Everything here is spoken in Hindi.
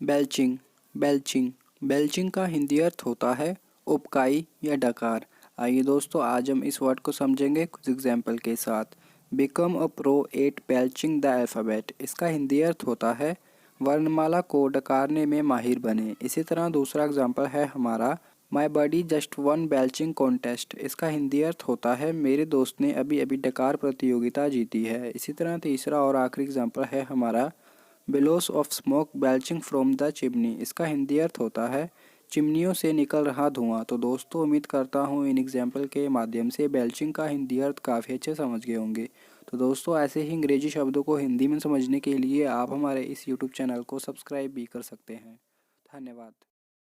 बेल्चिंग बेल्चिंग बेल्चिंग का हिंदी अर्थ होता है उबकाई या डकार। आइए दोस्तों, आज हम इस वर्ड को समझेंगे कुछ एग्जाम्पल के साथ। Become a pro at belching the alphabet, इसका हिंदी अर्थ होता है वर्णमाला को डकारने में माहिर बने। इसी तरह दूसरा एग्जाम्पल है हमारा माई बडी जस्ट वन बेल्चिंग कॉन्टेस्ट, इसका हिंदी अर्थ होता है मेरे दोस्त ने अभी अभी डकार प्रतियोगिता जीती है। इसी तरह तीसरा और आखिरी एग्जाम्पल है हमारा billows of smoke belching from the chimney, इसका हिंदी अर्थ होता है चिमनियों से निकल रहा धुआं। तो दोस्तों, उम्मीद करता हूँ इन एग्जाम्पल के माध्यम से बेल्चिंग का हिंदी अर्थ काफ़ी अच्छे समझ गए होंगे। तो दोस्तों, ऐसे ही अंग्रेजी शब्दों को हिंदी में समझने के लिए आप हमारे इस यूट्यूब चैनल को सब्सक्राइब भी कर सकते हैं। धन्यवाद।